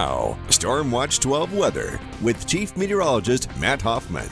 Now, Storm Watch 12 weather with Chief Meteorologist Matt Hoffman.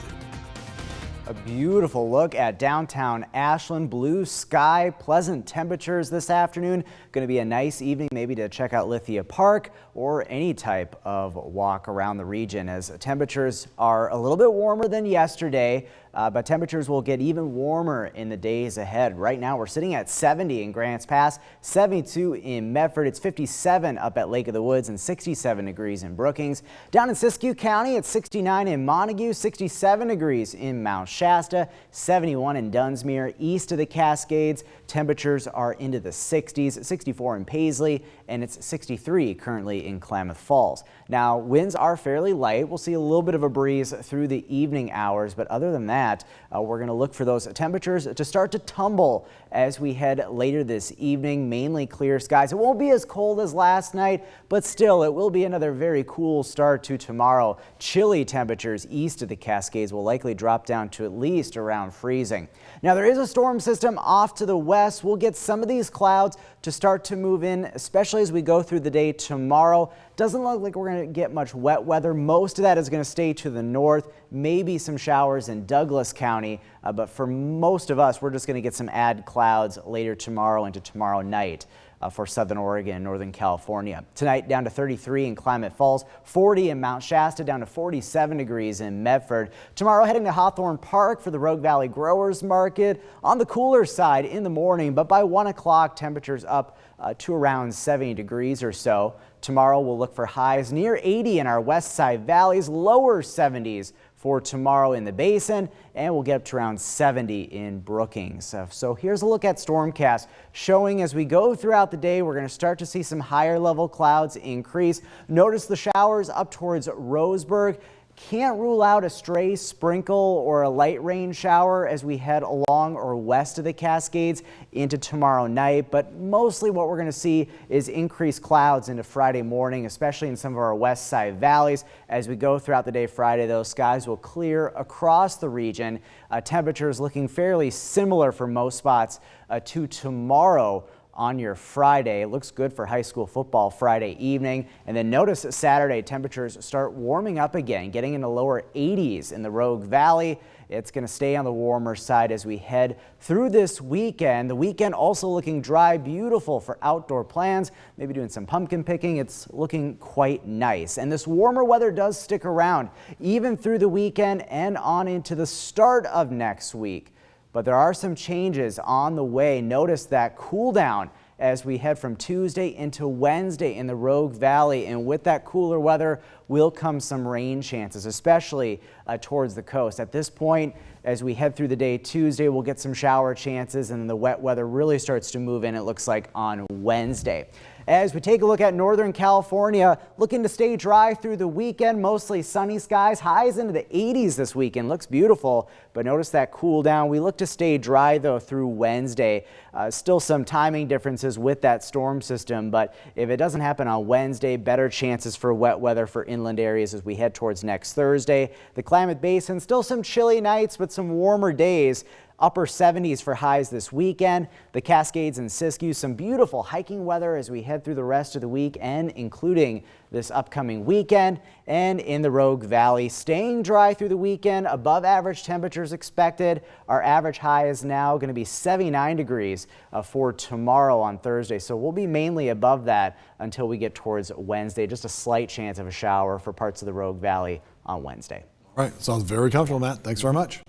A beautiful look at downtown Ashland. Blue sky, pleasant temperatures this afternoon. Going to be a nice evening maybe to check out Lithia Park or any type of walk around the region, as temperatures are a little bit warmer than yesterday. But temperatures will get even warmer in the days ahead. Right now we're sitting at 70 in Grants Pass, 72 in Medford. It's 57 up at Lake of the Woods and 67 degrees in Brookings. Down in Siskiyou County, it's 69 in Montague, 67 degrees in Mount Shasta, 71 in Dunsmuir. East of the Cascades, temperatures are into the 60s, 64 in Paisley, and it's 63 currently in Klamath Falls. Now, winds are fairly light. We'll see a little bit of a breeze through the evening hours, but other than that, we're going to look for those temperatures to start to tumble as we head later this evening. Mainly clear skies. It won't be as cold as last night, but still it will be another very cool start to tomorrow. Chilly temperatures east of the Cascades will likely drop down to at least around freezing. Now, there is a storm system off to the west. We'll get some of these clouds to start to move in, especially as we go through the day tomorrow. Doesn't look like we're going to get much wet weather. Most of that is going to stay to the north, maybe some showers in Douglas County, but for most of us, we're just going to get some add clouds later tomorrow into tomorrow night for southern Oregon and northern California. Tonight down to 33 in Klamath Falls, 40 in Mount Shasta, down to 47 degrees in Medford. Tomorrow heading to Hawthorne Park for the Rogue Valley Growers Market. On the cooler side in the morning, but by 1 o'clock temperatures up to around 70 degrees or so. Tomorrow we'll look for highs near 80 in our west side valleys, lower 70s for tomorrow in the basin, and we'll get up to around 70 in Brookings. So here's a look at Stormcast showing as we go throughout the day, we're going to start to see some higher level clouds increase. Notice the showers up towards Roseburg. Can't rule out a stray sprinkle or a light rain shower as we head along or west of the Cascades into tomorrow night. But mostly what we're going to see is increased clouds into Friday morning, especially in some of our west side valleys. As we go throughout the day Friday, those skies will clear across the region. Temperatures looking fairly similar for most spots to tomorrow. On your Friday. It looks good for high school football Friday evening. And then notice that Saturday temperatures start warming up again, getting into lower 80s in the Rogue Valley. It's going to stay on the warmer side as we head through this weekend. The weekend also looking dry, beautiful for outdoor plans, maybe doing some pumpkin picking. It's looking quite nice. And this warmer weather does stick around even through the weekend and on into the start of next week. But there are some changes on the way. Notice that cool down as we head from Tuesday into Wednesday in the Rogue Valley. And with that cooler weather will come some rain chances, especially towards the coast. At this point, as we head through the day Tuesday, we'll get some shower chances, and the wet weather really starts to move in, it looks like, on Wednesday. As we take a look at Northern California, looking to stay dry through the weekend, mostly sunny skies, highs into the 80s this weekend. Looks beautiful, but notice that cool down. We look to stay dry though through Wednesday. Still some timing differences with that storm system, but if it doesn't happen on Wednesday, better chances for wet weather for inland areas as we head towards next Thursday. The Klamath Basin, still some chilly nights, but some warmer days. Upper 70s for highs this weekend. The Cascades and Siskiyou, some beautiful hiking weather as we head through the rest of the week and including this upcoming weekend. And in the Rogue Valley, staying dry through the weekend, above average temperatures expected. Our average high is now going to be 79 degrees for tomorrow on Thursday. So we'll be mainly above that until we get towards Wednesday. Just a slight chance of a shower for parts of the Rogue Valley on Wednesday. All right, sounds very comfortable, Matt. Thanks very much.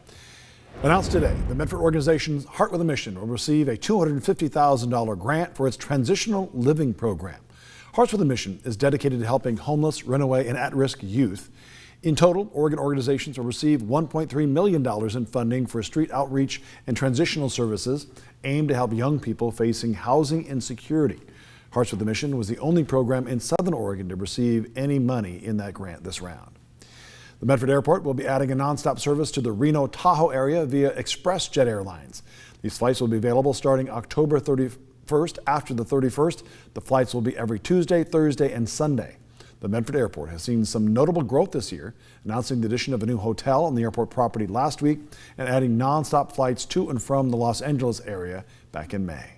Announced today, the Medford organization Heart with a Mission will receive a $250,000 grant for its transitional living program. Hearts with a Mission is dedicated to helping homeless, runaway, and at-risk youth. In total, Oregon organizations will receive $1.3 million in funding for street outreach and transitional services aimed to help young people facing housing insecurity. Hearts with a Mission was the only program in Southern Oregon to receive any money in that grant this round. The Medford Airport will be adding a nonstop service to the Reno-Tahoe area via ExpressJet Airlines. These flights will be available starting October 31st. After the 31st, the flights will be every Tuesday, Thursday, and Sunday. The Medford Airport has seen some notable growth this year, announcing the addition of a new hotel on the airport property last week and adding nonstop flights to and from the Los Angeles area back in May.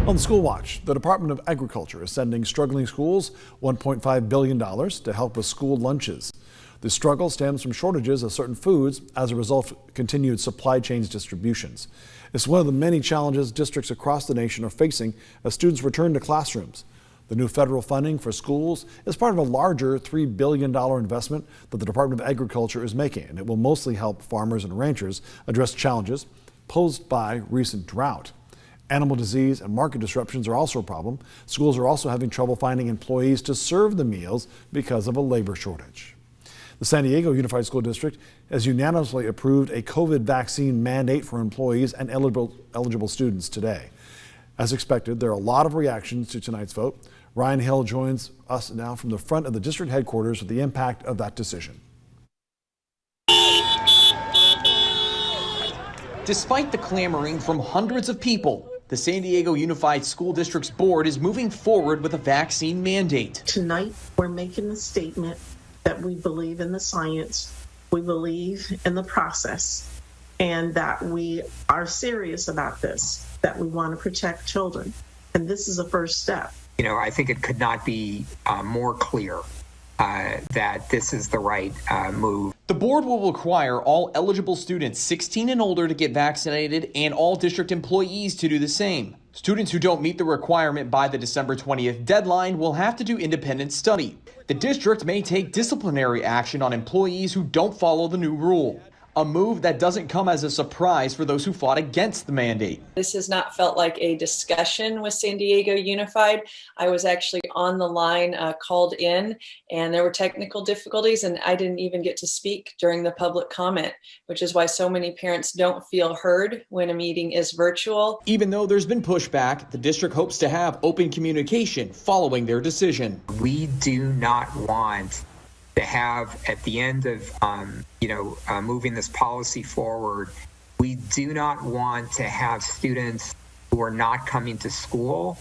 On School Watch, the Department of Agriculture is sending struggling schools $1.5 billion to help with school lunches. The struggle stems from shortages of certain foods as a result of continued supply chains distributions. It's one of the many challenges districts across the nation are facing as students return to classrooms. The new federal funding for schools is part of a larger $3 billion investment that the Department of Agriculture is making, and it will mostly help farmers and ranchers address challenges posed by recent drought. Animal disease and market disruptions are also a problem. Schools are also having trouble finding employees to serve the meals because of a labor shortage. The San Diego Unified School District has unanimously approved a COVID vaccine mandate for employees and eligible students today. As expected, there are a lot of reactions to tonight's vote. Ryan Hill joins us now from the front of the district headquarters with the impact of that decision. Despite the clamoring from hundreds of people, the San Diego Unified School District's board is moving forward with a vaccine mandate. Tonight, we're making a statement that we believe in the science, we believe in the process, and that we are serious about this, that we want to protect children. And this is a first step. You know, I think it could not be more clear that this is the right move. The board will require all eligible students 16 and older to get vaccinated and all district employees to do the same. Students who don't meet the requirement by the December 20th deadline will have to do independent study. The district may take disciplinary action on employees who don't follow the new rule. A move that doesn't come as a surprise for those who fought against the mandate. This has not felt like a discussion with San Diego Unified. I was actually on the line, called in, and there were technical difficulties, and I didn't even get to speak during the public comment, which is why so many parents don't feel heard when a meeting is virtual. Even though there's been pushback, the district hopes to have open communication following their decision. We do not want to have at the end of moving this policy forward, we do not want to have students who are not coming to school,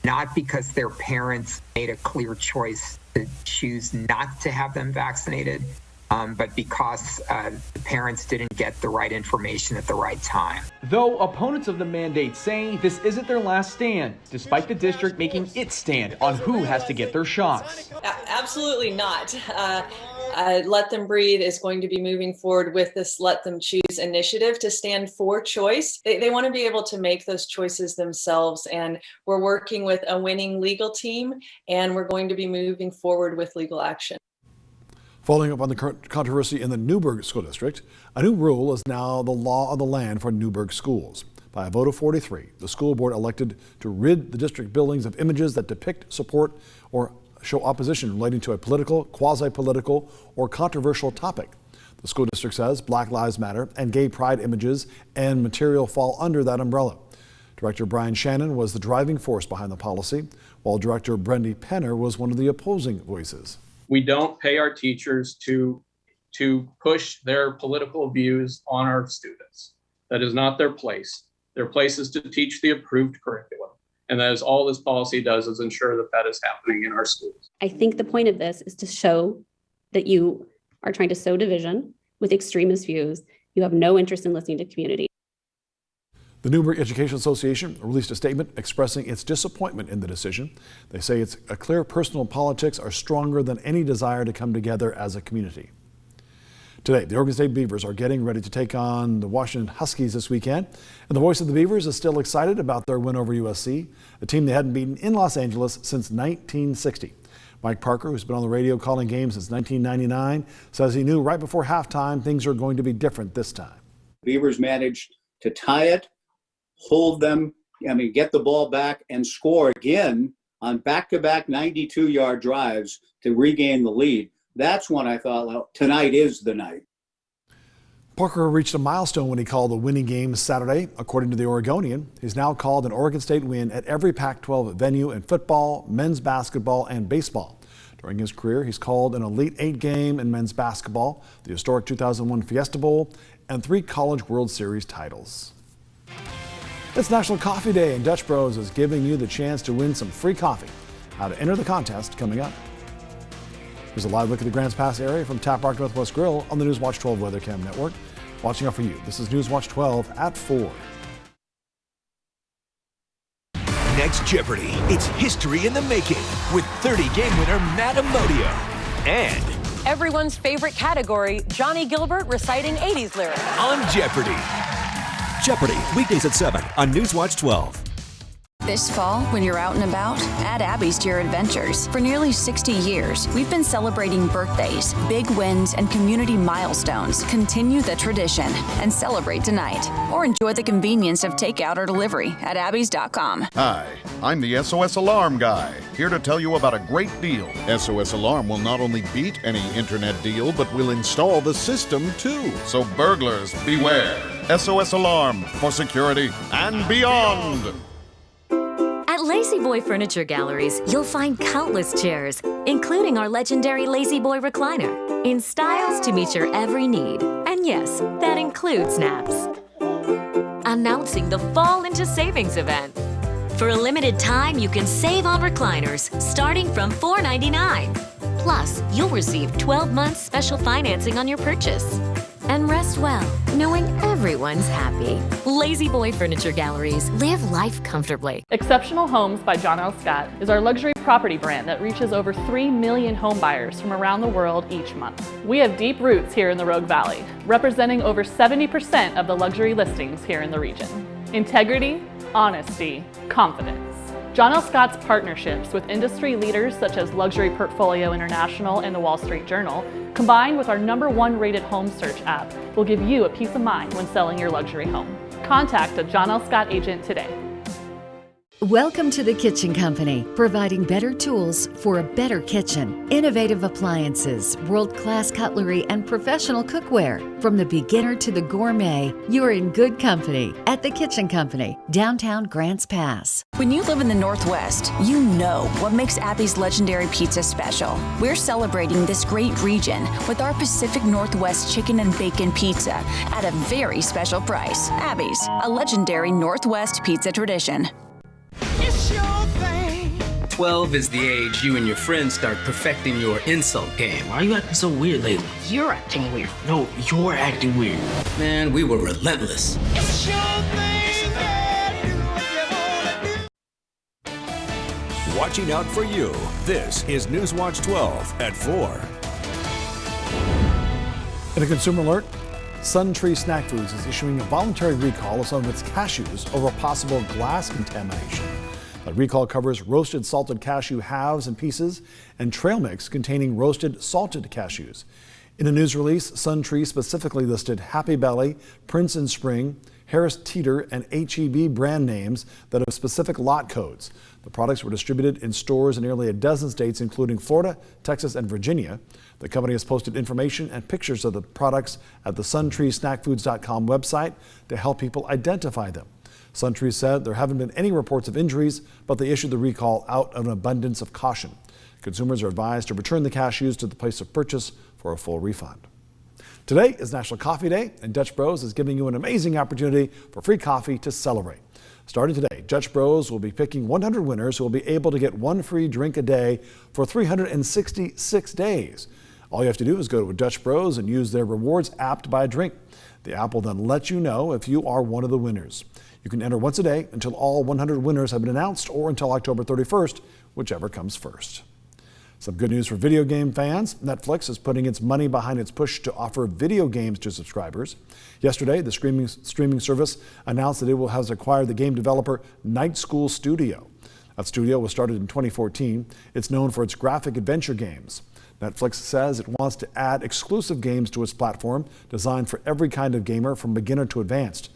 not because their parents made a clear choice to choose not to have them vaccinated, but because the parents didn't get the right information at the right time. Though opponents of the mandate say this isn't their last stand, despite the district making its stand on who has to get their shots. Absolutely not. Let Them Breathe is going to be moving forward with this Let Them Choose initiative to stand for choice. They want to be able to make those choices themselves, and we're working with a winning legal team, and we're going to be moving forward with legal action. Following up on the current controversy in the Newburgh School District, a new rule is now the law of the land for Newburgh schools. By a vote of 43, the school board elected to rid the district buildings of images that depict, support, or show opposition relating to a political, quasi-political, or controversial topic. The school district says Black Lives Matter and gay pride images and material fall under that umbrella. Director Brian Shannon was the driving force behind the policy, while Director Brendy Penner was one of the opposing voices. We don't pay our teachers to push their political views on our students. That is not their place. Their place is to teach the approved curriculum. And that is all this policy does, is ensure that is happening in our schools. I think the point of this is to show that you are trying to sow division with extremist views. You have no interest in listening to the community. The Newburgh Education Association released a statement expressing its disappointment in the decision. They say it's a clear personal politics are stronger than any desire to come together as a community. Today, the Oregon State Beavers are getting ready to take on the Washington Huskies this weekend. And the voice of the Beavers is still excited about their win over USC, a team they hadn't beaten in Los Angeles since 1960. Mike Parker, who's been on the radio calling games since 1999, says he knew right before halftime things are going to be different this time. Beavers managed to tie it, hold them, get the ball back and score again on back-to-back 92-yard drives to regain the lead. That's when I thought, well, tonight is the night. Parker reached a milestone when he called the winning game Saturday. According to the Oregonian, he's now called an Oregon State win at every Pac-12 venue in football, men's basketball, and baseball. During his career, he's called an Elite Eight game in men's basketball, the historic 2001 Fiesta Bowl, and 3 College World Series titles. It's National Coffee Day, and Dutch Bros is giving you the chance to win some free coffee. How to enter the contest coming up. Here's a live look at the Grants Pass area from Tap Rock Northwest Grill on the Newswatch 12 Weather Cam Network. Watching out for you. This is Newswatch 12 at 4. next Jeopardy! It's history in the making with 30-game winner Matt Amodio. And everyone's favorite category, Johnny Gilbert reciting 80s lyrics. on Jeopardy! Jeopardy! Weekdays at 7 on Newswatch 12. This fall, when you're out and about, add Abby's to your adventures. For nearly 60 years, we've been celebrating birthdays, big wins, and community milestones. Continue the tradition and celebrate tonight. Or enjoy the convenience of takeout or delivery at abbys.com. Hi, I'm the SOS Alarm guy, here to tell you about a great deal. SOS Alarm will not only beat any internet deal, but will install the system too. So burglars, beware. SOS Alarm for security and beyond. At Lazy Boy Furniture Galleries, you'll find countless chairs, including our legendary Lazy Boy recliner, in styles to meet your every need. And yes, that includes naps. Announcing the Fall into Savings event. For a limited time, you can save on recliners, starting from $4.99. Plus, you'll receive 12 months special financing on your purchase. And rest well, knowing everyone's happy. Lazy Boy Furniture Galleries. Live life comfortably. Exceptional Homes by John L. Scott is our luxury property brand that reaches over 3 million home buyers from around the world each month. We have deep roots here in the Rogue Valley, representing over 70% of the luxury listings here in the region. Integrity, honesty, confidence. John L. Scott's partnerships with industry leaders such as Luxury Portfolio International and the Wall Street Journal, combined with our #1 rated home search app, will give you a peace of mind when selling your luxury home. Contact a John L. Scott agent today. Welcome to the Kitchen Company, providing better tools for a better kitchen. Innovative appliances, world-class cutlery, and professional cookware. From the beginner to the gourmet, you're in good company at the Kitchen Company, downtown Grants Pass. When you live in the Northwest, you know what makes Abby's legendary pizza special. We're celebrating this great region with our Pacific Northwest chicken and bacon pizza at a very special price. Abby's, a legendary Northwest pizza tradition. 12 is the age you and your friends start perfecting your insult game. Why are you acting so weird lately? You're acting weird. No, you're acting weird. Man, we were relentless. Watching out for you. This is Newswatch 12 at 4. In a consumer alert, Sun Tree Snack Foods is issuing a voluntary recall of some of its cashews over possible glass contamination. The recall covers roasted salted cashew halves and pieces and trail mix containing roasted salted cashews. In a news release, Sun Tree specifically listed Happy Belly, Prince and Spring, Harris Teeter, and H-E-B brand names that have specific lot codes. The products were distributed in stores in nearly a dozen states, including Florida, Texas, and Virginia. The company has posted information and pictures of the products at the SuntreeSnackFoods.com website to help people identify them. Sun Tree said there haven't been any reports of injuries, but they issued the recall out of an abundance of caution. Consumers are advised to return the cashews to the place of purchase for a full refund. Today is National Coffee Day, and Dutch Bros is giving you an amazing opportunity for free coffee to celebrate. Starting today, Dutch Bros will be picking 100 winners who will be able to get one free drink a day for 366 days. All you have to do is go to a Dutch Bros and use their rewards app to buy a drink. The app will then let you know if you are one of the winners. You can enter once a day until all 100 winners have been announced or until October 31st, whichever comes first. Some good news for video game fans. Netflix is putting its money behind its push to offer video games to subscribers. Yesterday, the streaming service announced that it has acquired the game developer Night School Studio. That studio was started in 2014. It's known for its graphic adventure games. Netflix says it wants to add exclusive games to its platform designed for every kind of gamer from beginner to advanced.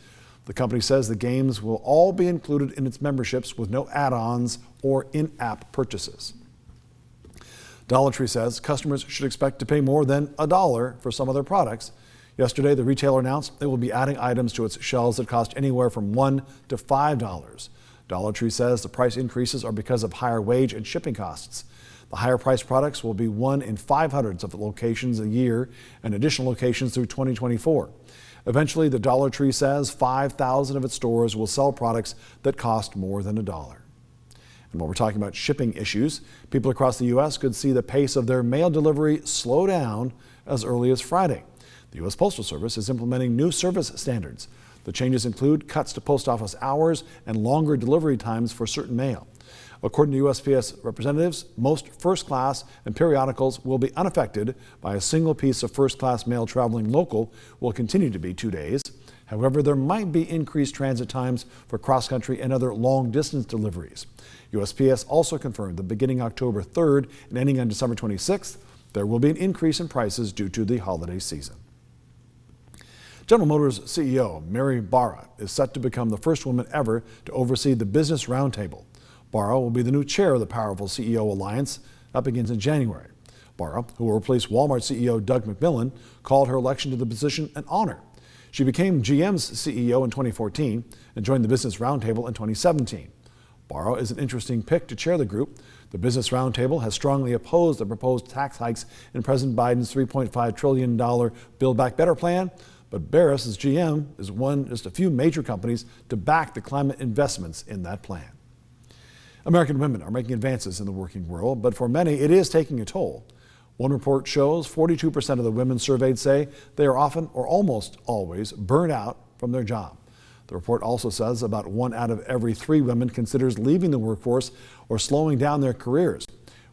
The company says the games will all be included in its memberships with no add-ons or in-app purchases. Dollar Tree says customers should expect to pay more than $1 for some of their products. Yesterday, the retailer announced it will be adding items to its shelves that cost anywhere from $1 to $5. Dollar Tree says the price increases are because of higher wage and shipping costs. The higher priced products will be 1 in 500 of locations a year and additional locations through 2024. Eventually, the Dollar Tree says 5,000 of its stores will sell products that cost more than $1. And while we're talking about shipping issues, people across the U.S. could see the pace of their mail delivery slow down as early as Friday. The U.S. Postal Service is implementing new service standards. The The changes include cuts to post office hours and longer delivery times for certain mail. According to USPS representatives, most first-class and periodicals will be unaffected by a single piece of first-class mail traveling local will continue to be 2 days. However, there might be increased transit times for cross-country and other long-distance deliveries. USPS also confirmed that beginning October 3rd and ending on December 26th, there will be an increase in prices due to the holiday season. General Motors CEO Mary Barra is set to become the first woman ever to oversee the Business Roundtable. Barra will be the new chair of the powerful CEO Alliance. That begins in January. Barra, who will replace Walmart CEO Doug McMillon, called her election to the position an honor. She became GM's CEO in 2014 and joined the Business Roundtable in 2017. Barra is an interesting pick to chair the group. The Business Roundtable has strongly opposed the proposed tax hikes in President Biden's $3.5 trillion Build Back Better plan, but Barra's as GM is one just a few major companies to back the climate investments in that plan. American women are making advances in the working world, but for many it is taking a toll. One report shows 42% of the women surveyed say they are often or almost always burned out from their job. The report also says about 1 out of every 3 women considers leaving the workforce or slowing down their careers.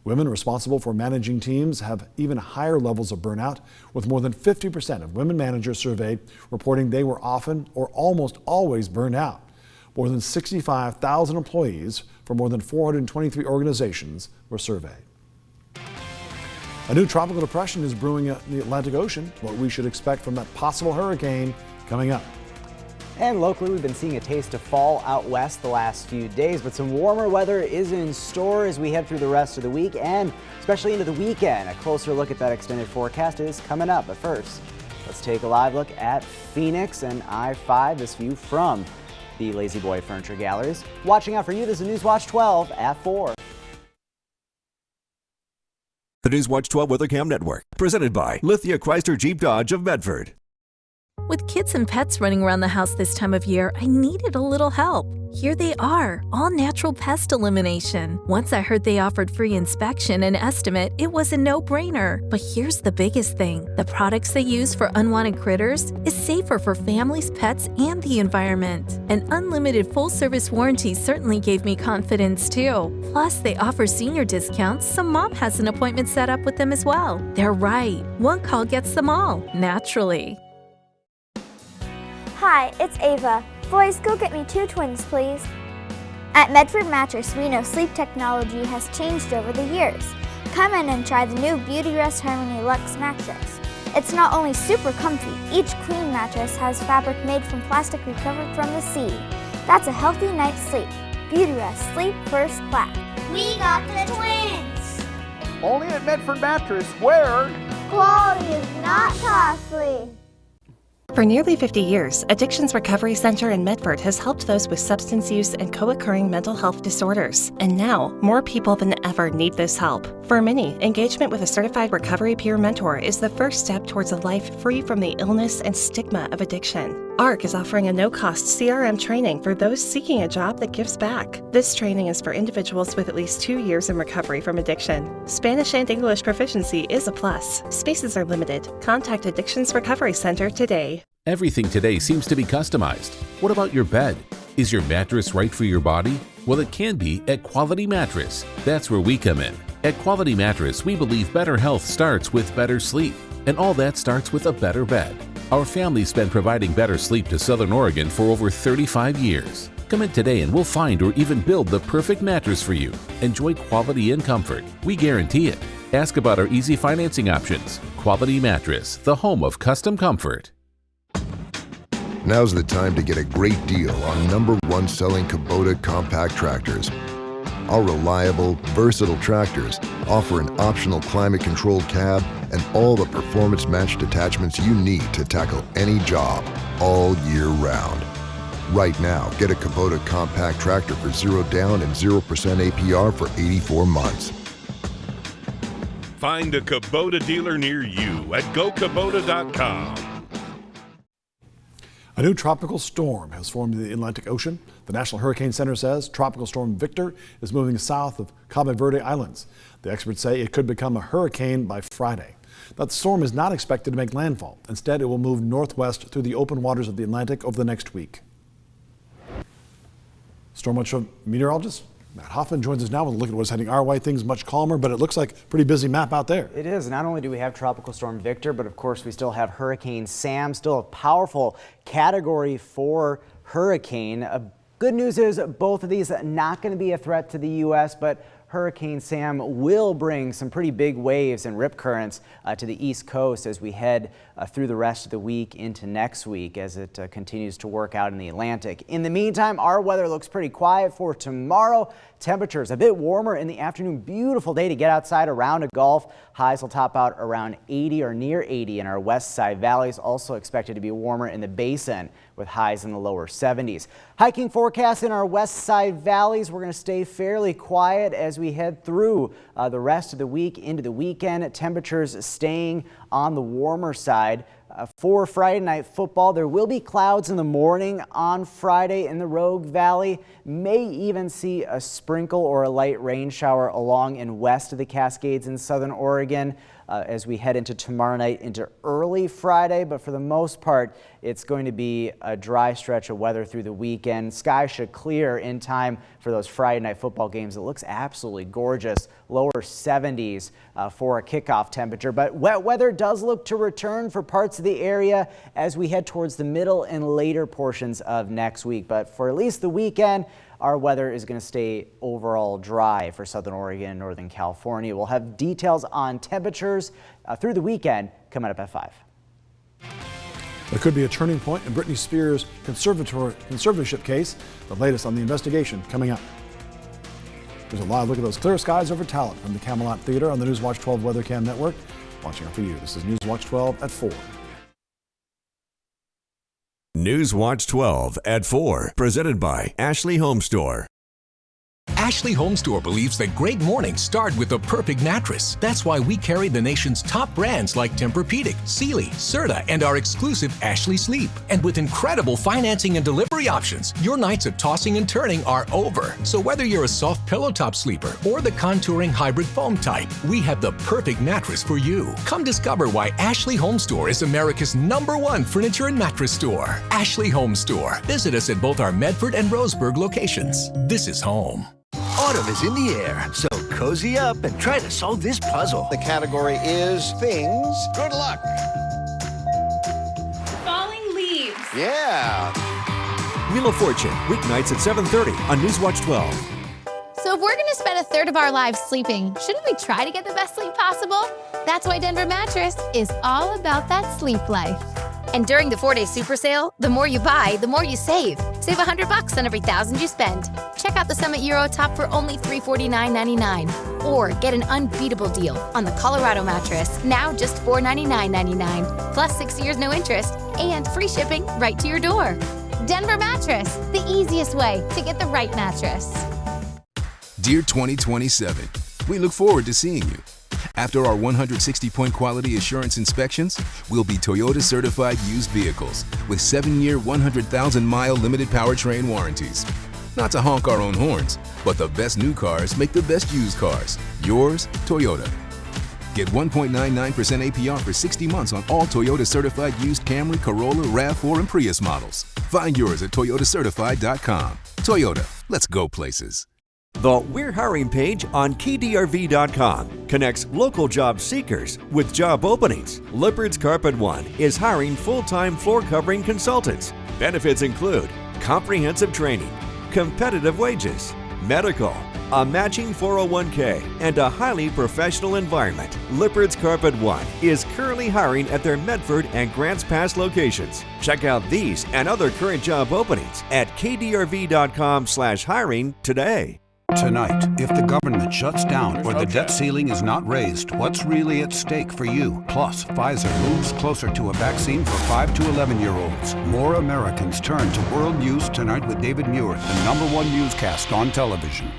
Women responsible for managing teams have even higher levels of burnout, with more than 50% of women managers surveyed reporting they were often or almost always burned out. More than 65,000 employees from more than 423 organizations were surveyed. A new tropical depression is brewing in the Atlantic Ocean. What we should expect from that possible hurricane coming up. And locally, we've been seeing a taste of fall out west the last few days, but some warmer weather is in store as we head through the rest of the week and especially into the weekend. A closer look at that extended forecast is coming up. But first, let's take a live look at Phoenix and I-5, this view from the Lazy Boy Furniture Galleries. Watching out for you, this is Newswatch 12 at 4. The Newswatch 12 WeatherCam Network, presented by Lithia Chrysler Jeep Dodge of Medford. With kids and pets running around the house this time of year, I needed a little help. Here they are, all natural pest elimination. Once I heard they offered free inspection and estimate, it was a no-brainer. But here's the biggest thing. The products they use for unwanted critters is safer for families, pets, and the environment. An unlimited full-service warranty certainly gave me confidence too. Plus, they offer senior discounts, so Mom has an appointment set up with them as well. They're right. One call gets them all, naturally. Hi, it's Ava. Boys, go get me 2 twins, please. At Medford Mattress, we know sleep technology has changed over the years. Come in and try the new Beauty Rest Harmony Luxe mattress. It's not only super comfy, each queen mattress has fabric made from plastic recovered from the sea. That's a healthy night's sleep. Beauty Rest, sleep first class. We got the twins! Only at Medford Mattress, where quality is not costly. For nearly 50 years, Addictions Recovery Center in Medford has helped those with substance use and co-occurring mental health disorders. And now, more people than ever need this help. For many, engagement with a certified recovery peer mentor is the first step towards a life free from the illness and stigma of addiction. ARC is offering a no-cost CRM training for those seeking a job that gives back. This training is for individuals with at least 2 years in recovery from addiction. Spanish and English proficiency is a plus. Spaces are limited. Contact Addictions Recovery Center today. Everything today seems to be customized. What about your bed? Is your mattress right for your body? Well, it can be at Quality Mattress. That's where we come in. At Quality Mattress, we believe better health starts with better sleep, and all that starts with a better bed. Our family's been providing better sleep to Southern Oregon for over 35 years. Come in today and we'll find or even build the perfect mattress for you. Enjoy quality and comfort. We guarantee it. Ask about our easy financing options. Quality Mattress, the home of custom comfort. Now's the time to get a great deal on #1 selling Kubota compact tractors. Our reliable, versatile tractors offer an optional climate-controlled cab and all the performance-matched attachments you need to tackle any job all year round. Right now, get a Kubota compact tractor for 0 down and 0% APR for 84 months. Find a Kubota dealer near you at gokubota.com. A new tropical storm has formed in the Atlantic Ocean. The National Hurricane Center says Tropical Storm Victor is moving south of Cabo Verde Islands. The experts say it could become a hurricane by Friday. But the storm is not expected to make landfall. Instead, it will move northwest through the open waters of the Atlantic over the next week. Storm Watch meteorologist Matt Hoffman joins us now with a look at what's heading our way. Things much calmer, but it looks like a pretty busy map out there. It is. Not only do we have Tropical Storm Victor, but of course we still have Hurricane Sam, still a powerful Category 4 hurricane. Good news is both of these are not going to be a threat to the U.S., but Hurricane Sam will bring some pretty big waves and rip currents to the East Coast as we head through the rest of the week into next week as it continues to work out in the Atlantic. In the meantime, our weather looks pretty quiet for tomorrow. Temperatures a bit warmer in the afternoon. Beautiful day to get outside around a golf. Highs will top out around 80 or near 80 in our west side valleys. Also expected to be warmer in the basin with highs in the lower 70s. Hiking forecast in our west side valleys. We're going to stay fairly quiet as we head through the rest of the week into the weekend. Temperatures staying on the warmer side. For Friday night football, there will be clouds in the morning on Friday in the Rogue Valley. May even see a sprinkle or a light rain shower along and west of the Cascades in southern Oregon as we head into tomorrow night into early Friday. But for the most part, it's going to be a dry stretch of weather through the weekend. Skies should clear in time for those Friday night football games. It looks absolutely gorgeous. Lower 70s for a kickoff temperature. But wet weather does look to return for parts of the area as we head towards the middle and later portions of next week. But for at least the weekend, our weather is going to stay overall dry for southern Oregon and northern California. We'll have details on temperatures through the weekend coming up at 5. There could be a turning point in Britney Spears' conservatorship case. The latest on the investigation coming up. There's a live look at those clear skies over Talent from the Camelot Theater on the Newswatch 12 WeatherCam Network. Watching out for you. This is Newswatch 12 at 4. Newswatch 12 at 4, presented by Ashley Home Store. Ashley Home Store believes that great mornings start with the perfect mattress. That's why we carry the nation's top brands like Tempur-Pedic, Sealy, Serta, and our exclusive Ashley Sleep. And with incredible financing and delivery options, your nights of tossing and turning are over. So whether you're a soft pillow top sleeper or the contouring hybrid foam type, we have the perfect mattress for you. Come discover why Ashley Home Store is America's #1 furniture and mattress store. Ashley Home Store. Visit us at both our Medford and Roseburg locations. This is home. Autumn is in the air, so cozy up and try to solve this puzzle. The category is things. Good luck. Falling leaves. Yeah. Wheel of Fortune, weeknights at 7:30 on Newswatch 12. So if we're going to spend a third of our lives sleeping, shouldn't we try to get the best sleep possible? That's why Denver Mattress is all about that sleep life. And during the 4-day super sale, the more you buy, the more you save. Save $100 on every $1,000 you spend. Check out the Summit Euro Top for only $349.99. Or get an unbeatable deal on the Colorado mattress, now just $499.99. Plus 6 years no interest and free shipping right to your door. Denver Mattress, the easiest way to get the right mattress. Dear 2027, we look forward to seeing you. After our 160-point quality assurance inspections, we'll be Toyota certified used vehicles with 7-year, 100,000-mile limited powertrain warranties. Not to honk our own horns, but the best new cars make the best used cars. Yours, Toyota. Get 1.99% APR for 60 months on all Toyota certified used Camry, Corolla, RAV4, and Prius models. Find yours at toyotacertified.com. Toyota, let's go places. The We're Hiring page on KDRV.com connects local job seekers with job openings. Lippard's Carpet One is hiring full-time floor covering consultants. Benefits include comprehensive training, competitive wages, medical, a matching 401k, and a highly professional environment. Lippard's Carpet One is currently hiring at their Medford and Grants Pass locations. Check out these and other current job openings at KDRV.com/hiring today. Tonight, if the government shuts down or the debt ceiling is not raised, what's really at stake for you? Plus, Pfizer moves closer to a vaccine for 5 to 11-year-olds. More Americans turn to World News Tonight with David Muir, the #1 newscast on television.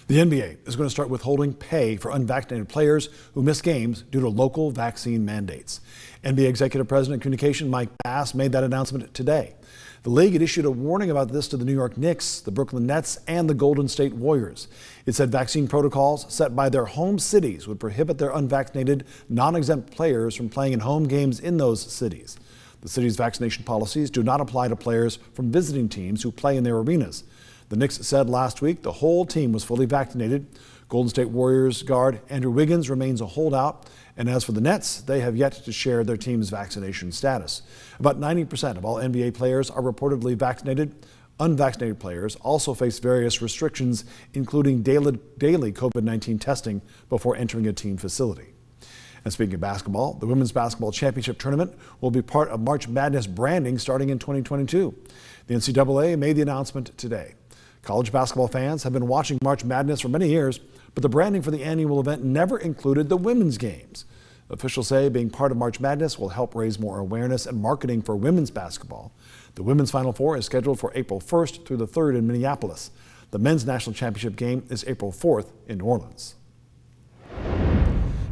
The NBA is going to start withholding pay for unvaccinated players who miss games due to local vaccine mandates. NBA Executive President of Communication Mike Bass made that announcement today. The league had issued a warning about this to the New York Knicks, the Brooklyn Nets, and the Golden State Warriors. It said vaccine protocols set by their home cities would prohibit their unvaccinated, non-exempt players from playing in home games in those cities. The city's vaccination policies do not apply to players from visiting teams who play in their arenas. The Knicks said last week the whole team was fully vaccinated. Golden State Warriors guard Andrew Wiggins remains a holdout. And as for the Nets, they have yet to share their team's vaccination status. About 90% of all NBA players are reportedly vaccinated. Unvaccinated players also face various restrictions, including daily COVID-19 testing before entering a team facility. And speaking of basketball, the Women's Basketball Championship Tournament will be part of March Madness branding starting in 2022. The NCAA made the announcement today. College basketball fans have been watching March Madness for many years, but the branding for the annual event never included the women's games. Officials say being part of March Madness will help raise more awareness and marketing for women's basketball. The women's Final Four is scheduled for April 1st through the 3rd in Minneapolis. The men's national championship game is April 4th in New Orleans.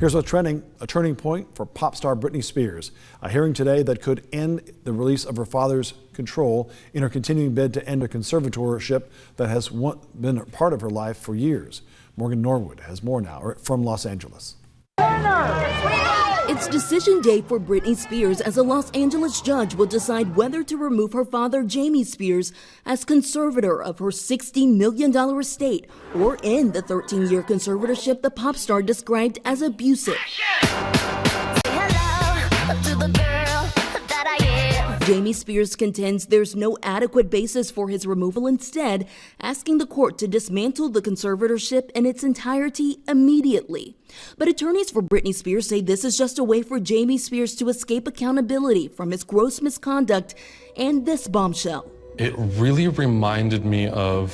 Here's what's trending, a turning point for pop star Britney Spears. A hearing today that could end the release of her father's control in her continuing bid to end a conservatorship that has been a part of her life for years. Morgan Norwood has more now from Los Angeles. It's decision day for Britney Spears as a Los Angeles judge will decide whether to remove her father, Jamie Spears, as conservator of her $60 million estate or end the 13-year conservatorship the pop star described as abusive. Jamie Spears contends there's no adequate basis for his removal, instead asking the court to dismantle the conservatorship in its entirety immediately. But attorneys for Britney Spears say this is just a way for Jamie Spears to escape accountability from his gross misconduct and this bombshell. It really reminded me of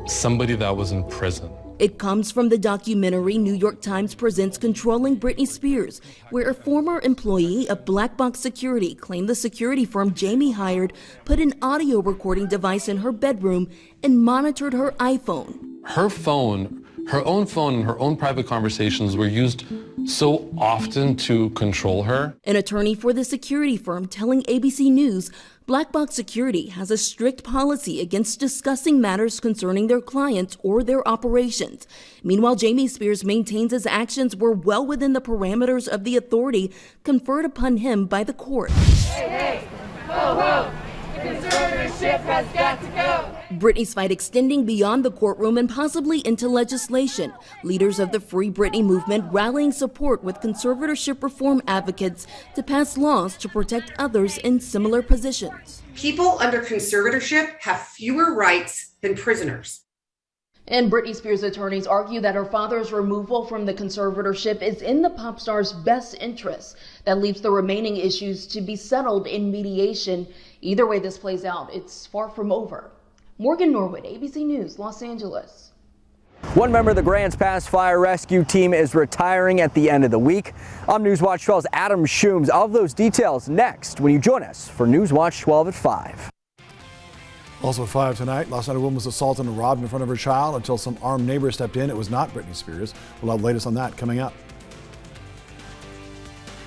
somebody that was in prison. It comes from the documentary New York Times presents Controlling Britney Spears, where a former employee of Black Box Security claimed the security firm Jamie hired put an audio recording device in her bedroom and monitored her iPhone. Her phone, her own phone and her own private conversations were used so often to control her. An attorney for the security firm telling ABC News Black Box Security has a strict policy against discussing matters concerning their clients or their operations. Meanwhile, Jamie Spears maintains his actions were well within the parameters of the authority conferred upon him by the court. Hey, ho, ho. The conservatorship has got to go. Britney's fight extending beyond the courtroom and possibly into legislation. Leaders of the Free Britney movement rallying support with conservatorship reform advocates to pass laws to protect others in similar positions. People under conservatorship have fewer rights than prisoners. And Britney Spears' attorneys argue that her father's removal from the conservatorship is in the pop star's best interest. That leaves the remaining issues to be settled in mediation. Either way this plays out, it's far from over. Morgan Norwood, ABC News, Los Angeles. One member of the Grants Pass Fire Rescue Team is retiring at the end of the week. I'm Newswatch 12's Adam Schoombs. All of those details next when you join us for Newswatch 12 at 5. Also at 5 tonight, last night a woman was assaulted and robbed in front of her child until some armed neighbor stepped in. It was not Britney Spears. We'll have the latest on that coming up.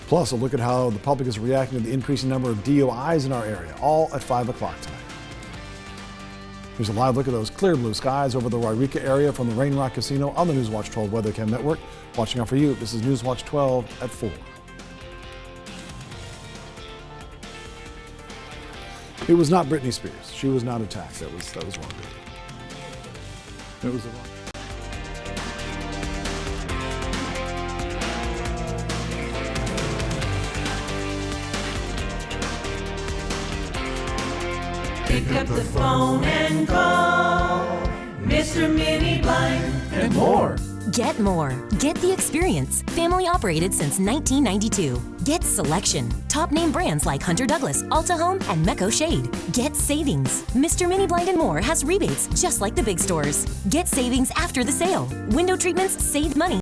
Plus, a look at how the public is reacting to the increasing number of DUIs in our area, all at 5 o'clock tonight. Here's a live look at those clear blue skies over the Wairika area from the Rain Rock Casino on the Newswatch 12 Weather Cam Network. Watching out for you, this is Newswatch 12 at 4. It was not Britney Spears. She was not attacked. That was wrong. It was the wrong. Pick up the phone and call Mr. Mini Blind and more. Get more. Get the experience. Family operated since 1992. Get selection. Top name brands like Hunter Douglas, Alta Home, and Mecco Shade. Get savings. Mr. Mini Blind and More has rebates just like the big stores. Get savings after the sale. Window treatments save money.